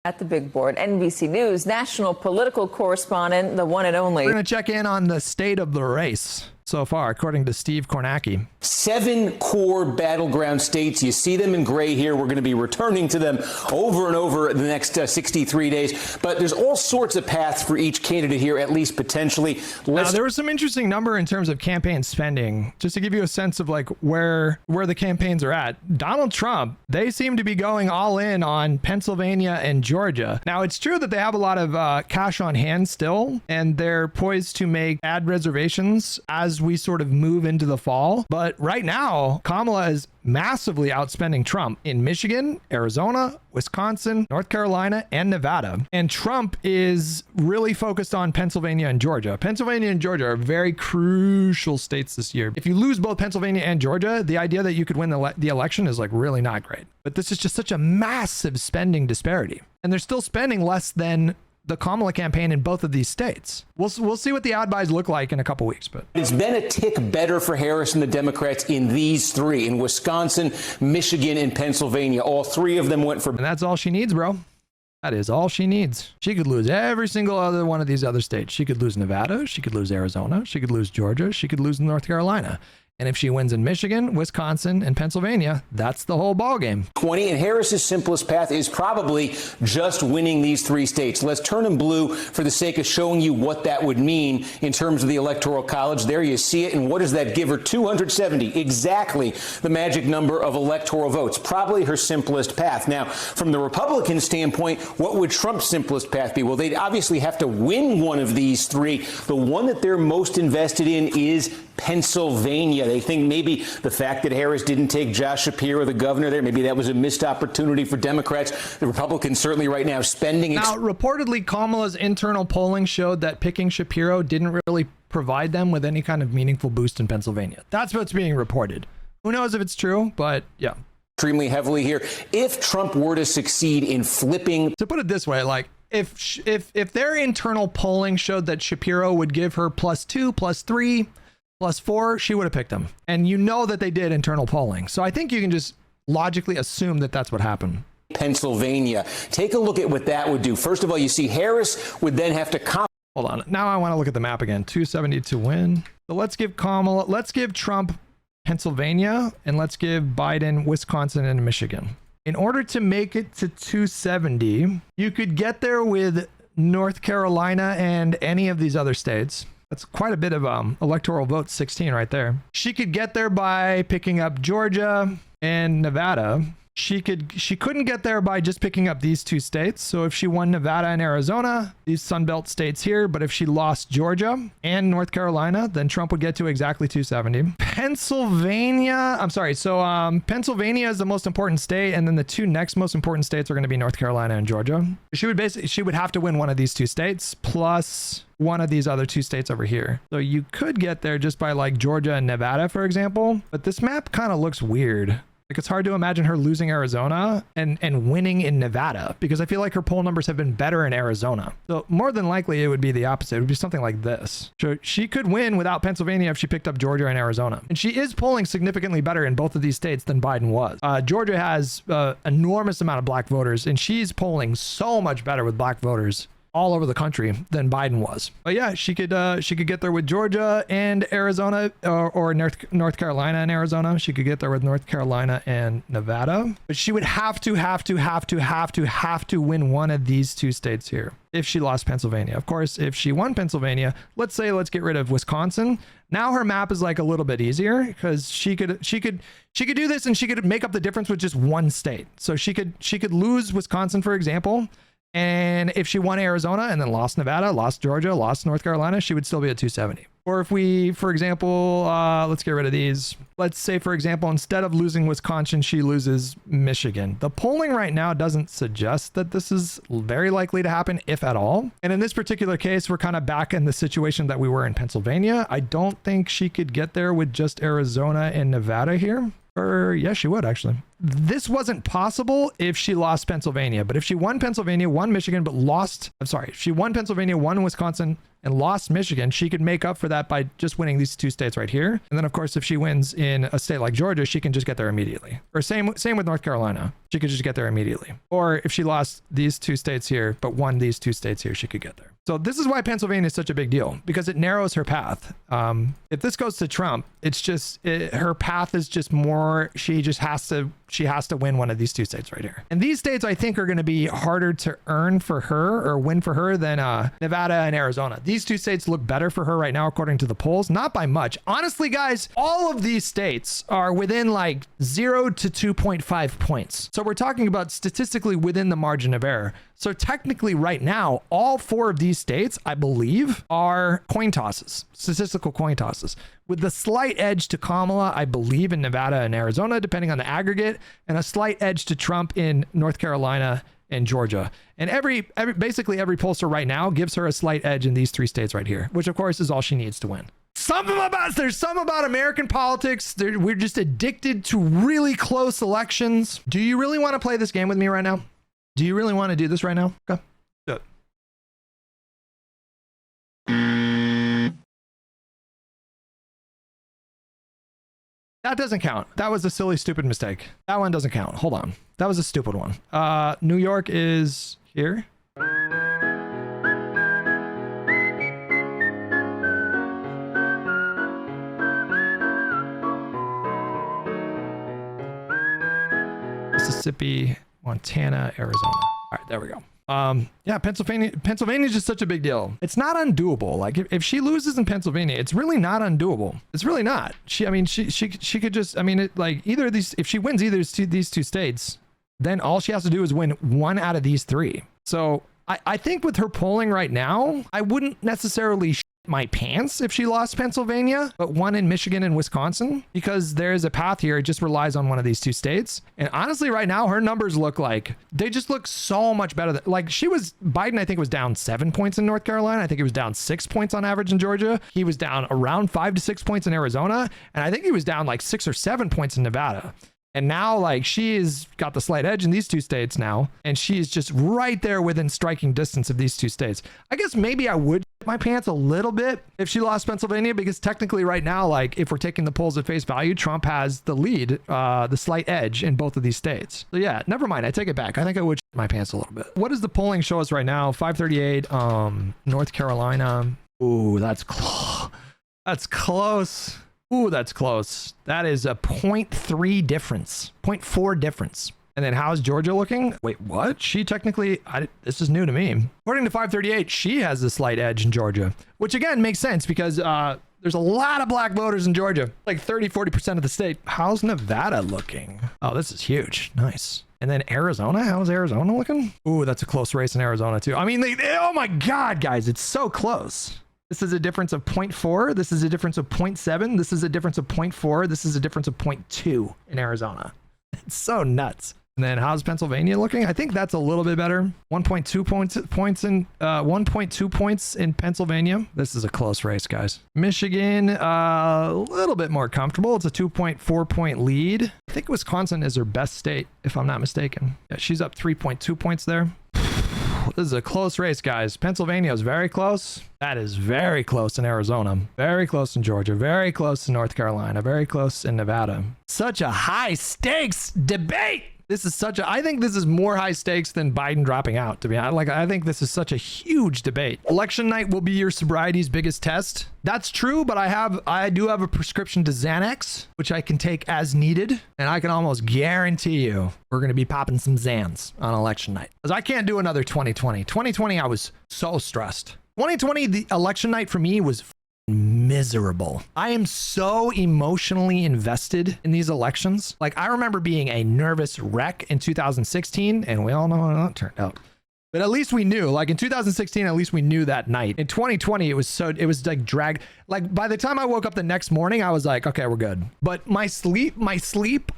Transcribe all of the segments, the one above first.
At the big board, NBC News national political correspondent, the one and only. We're going to check in on the state of the race so far, according to Steve Kornacki. 7 core battleground states. You see them in gray here. We're going to be returning to them over and over the next 63 days. But there's all sorts of paths for each candidate here, at least potentially. Now, there was some interesting number in terms of campaign spending, just to give you a sense of like where the campaigns are at. Donald Trump, they seem to be going all in on Pennsylvania and Georgia. Now, it's true that they have a lot of cash on hand still, and they're poised to make ad reservations as we sort of move into the fall. But right now, Kamala is massively outspending Trump in Michigan, Arizona, Wisconsin, North Carolina, and Nevada. And Trump is really focused on Pennsylvania and Georgia. Pennsylvania and Georgia are very crucial states this year. If you lose both Pennsylvania and Georgia, the idea that you could win the election is like really not great. But this is just such a massive spending disparity. And they're still spending less than the Kamala campaign in both of these states. We'll see what the ad buys look like in a couple weeks. But it's been a tick better for Harris and the Democrats in these 3, in Wisconsin, Michigan, and Pennsylvania. All 3 of them went for. And that's all she needs, bro. That is all she needs. She could lose every single other one of these other states. She could lose Nevada. She could lose Arizona. She could lose Georgia. She could lose North Carolina. And if she wins in Michigan, Wisconsin, and Pennsylvania, that's the whole ballgame. 20, and Harris's simplest path is probably just winning these 3 states. Let's turn them blue for the sake of showing you what that would mean in terms of the Electoral College. There you see it. And what does that give her? 270, exactly the magic number of electoral votes. Probably her simplest path. Now, from the Republican standpoint, what would Trump's simplest path be? Well, they'd obviously have to win one of these 3. The one that they're most invested in is Pennsylvania. They think maybe the fact that Harris didn't take Josh Shapiro, the governor there, maybe that was a missed opportunity for Democrats. The Republicans certainly right now spending. Now, reportedly, Kamala's internal polling showed that picking Shapiro didn't really provide them with any kind of meaningful boost in Pennsylvania. That's what's being reported. Who knows if it's true, but yeah. Extremely heavily here. If Trump were to succeed in flipping. To put it this way, like if their internal polling showed that Shapiro would give her +2, +3, +4, she would have picked him. And you know that they did internal polling. So I think you can just logically assume that that's what happened. Pennsylvania. Take a look at what that would do. First of all, you see Harris would then have to hold on. Now I want to look at the map again. 270 to win. So let's give Trump Pennsylvania, and let's give Biden Wisconsin and Michigan. In order to make it to 270, you could get there with North Carolina and any of these other states. That's quite a bit of electoral votes, 16 right there. She could get there by picking up Georgia and Nevada. She couldn't get there by just picking up these 2 states. So if she won Nevada and Arizona, these Sunbelt states here, but if she lost Georgia and North Carolina, then Trump would get to exactly 270. Pennsylvania, I'm sorry. So Pennsylvania is the most important state, and then the 2 next most important states are going to be North Carolina and Georgia. She would have to win one of these 2 states plus one of these other 2 states over here. So you could get there just by like Georgia and Nevada, for example. But this map kind of looks weird. Like, it's hard to imagine her losing Arizona and winning in Nevada, because I feel like her poll numbers have been better in Arizona. So more than likely it would be the opposite. It would be something like this. So she could win without Pennsylvania if she picked up Georgia and Arizona. And she is polling significantly better in both of these states than Biden was. Georgia has enormous amount of black voters, and she's polling so much better with black voters all over the country than Biden was. But yeah, she could get there with Georgia and Arizona, or North Carolina and Arizona. She could get there with North Carolina and Nevada. But she would have to win one of these 2 states here if she lost Pennsylvania. Of course, if she won Pennsylvania, let's get rid of Wisconsin. Now her map is like a little bit easier, because she could do this, and she could make up the difference with just 1 state. So she could lose Wisconsin, for example. And if she won Arizona and then lost Nevada, lost Georgia, lost North Carolina, she would still be at 270. Or if we, for example, let's get rid of these. Let's say, for example, instead of losing Wisconsin, she loses Michigan. The polling right now doesn't suggest that this is very likely to happen, if at all. And in this particular case, we're kind of back in the situation that we were in Pennsylvania. I don't think she could get there with just Arizona and Nevada here. Or yes, she would actually. This wasn't possible if she lost Pennsylvania, but if she won Pennsylvania, won Michigan, but lost, I'm sorry, if she won Pennsylvania, won Wisconsin, and lost Michigan, she could make up for that by just winning these 2 states right here. And then of course, if she wins in a state like Georgia, she can just get there immediately. Or same with North Carolina. She could just get there immediately. Or if she lost these 2 states here, but won these 2 states here, she could get there. So this is why Pennsylvania is such a big deal, because it narrows her path. If this goes to Trump, it's just her path is just more. She has to win one of these 2 states right here. And these states I think are going to be harder to earn for her or win for her than Nevada and Arizona. These 2 states look better for her right now according to the polls, not by much. Honestly, guys, all of these states are within like 0 to 2.5 points. So we're talking about statistically within the margin of error. So technically right now, all 4 of these states, I believe, are coin tosses, statistical coin tosses, with the slight edge to Kamala, I believe, in Nevada and Arizona, depending on the aggregate, and a slight edge to Trump in North Carolina and Georgia. And basically every pollster right now gives her a slight edge in these 3 states right here, which of course is all she needs to win. There's something about American politics. We're just addicted to really close elections. Do you really want to play this game with me right now? Do you really want to do this right now? Okay, do it. That doesn't count. That was a silly, stupid mistake. That one doesn't count. Hold on. That was a stupid one. New York is here. Mississippi, Montana, Arizona. All right, there we go. Yeah, Pennsylvania is just such a big deal. It's not undoable. Like if she loses in Pennsylvania, it's really not undoable. It's really not. She could just, either of these, if she wins either of these 2 states, then all she has to do is win 1 out of these 3. So I think with her polling right now, I wouldn't necessarily my pants if she lost Pennsylvania, but won in Michigan and Wisconsin, because there's a path here. It just relies on one of these 2 states. And honestly, right now, her numbers look like they just look so much better. Biden, I think, was down 7 points in North Carolina. I think he was down 6 points on average in Georgia. He was down around 5 to 6 points in Arizona. And I think he was down like 6 or 7 points in Nevada. And now, like, she's got the slight edge in these 2 states now, and she's just right there within striking distance of these 2 states. I guess maybe I would shit my pants a little bit if she lost Pennsylvania, because technically right now, like, if we're taking the polls at face value, Trump has the lead, the slight edge in both of these states. So yeah, never mind. I take it back. I think I would shit my pants a little bit. What does the polling show us right now? 538, North Carolina. Ooh, that's close. That's close. Ooh, that's close. That is a 0.3 difference, 0.4 difference. And then how's Georgia looking? Wait, what? She technically, this is new to me. According to 538, she has a slight edge in Georgia, which again makes sense because there's a lot of black voters in Georgia, like 30-40% of the state. How's Nevada looking? Oh, this is huge. Nice. And then Arizona, how's Arizona looking? Ooh, that's a close race in Arizona too. I mean, oh my God, guys, it's so close. This is a difference of 0.4. This is a difference of 0.7. This is a difference of 0.4. This is a difference of 0.2 in Arizona. It's so nuts. And then how's Pennsylvania looking? I think that's a little bit better. 1.2 points in Pennsylvania. This is a close race, guys. Michigan, a little bit more comfortable. It's a 2.4 point lead. I think Wisconsin is her best state, if I'm not mistaken. Yeah, she's up 3.2 points there. This is a close race, guys. Pennsylvania is very close. That is very close in Arizona. Very close in Georgia. Very close in North Carolina. Very close in Nevada. Such a high stakes debate. This is I think this is more high stakes than Biden dropping out, to be honest. I think this is such a huge debate. Election night will be your sobriety's biggest test. That's true, but I do have a prescription to Xanax, which I can take as needed. And I can almost guarantee you we're going to be popping some Xans on election night. Because I can't do another 2020. 2020, I was so stressed. 2020, the election night for me was miserable. I am so emotionally invested in these elections. Like, I remember being a nervous wreck in 2016, and we all know how that turned out. But at least we knew, like in 2016, at least we knew that night. In 2020, it was like drag. Like by the time I woke up the next morning, I was like, okay, we're good. But my sleep,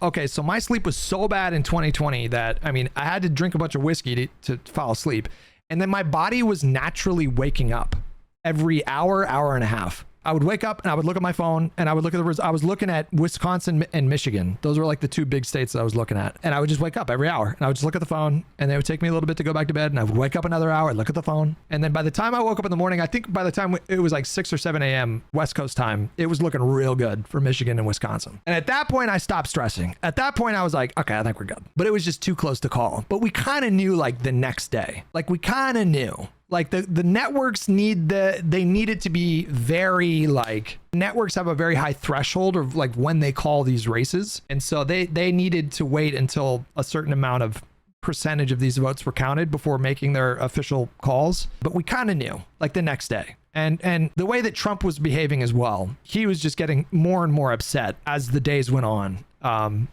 okay, so my sleep was so bad in 2020 that, I mean, I had to drink a bunch of whiskey to fall asleep. And then my body was naturally waking up every hour and a half. I would wake up and I would look at my phone and I would look at I was looking at Wisconsin and Michigan. Those were like the two big states that I was looking at. And I would just wake up every hour and I would just look at the phone, and it would take me a little bit to go back to bed, and I would wake up another hour and look at the phone. And then by the time I woke up in the morning, I think by the time it was like 6 or 7 a.m. West Coast time, it was looking real good for Michigan and Wisconsin. And at that point, I stopped stressing. At that point, I was like, okay, I think we're good. But it was just too close to call. But we kind of knew like the next day. Like we kind of knew. Like the networks they need it to be very like, networks have a very high threshold of like when they call these races. And so they needed to wait until a certain amount of percentage of these votes were counted before making their official calls. But we kind of knew like the next day. And the way that Trump was behaving as well, he was just getting more and more upset as the days went on.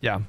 Yeah.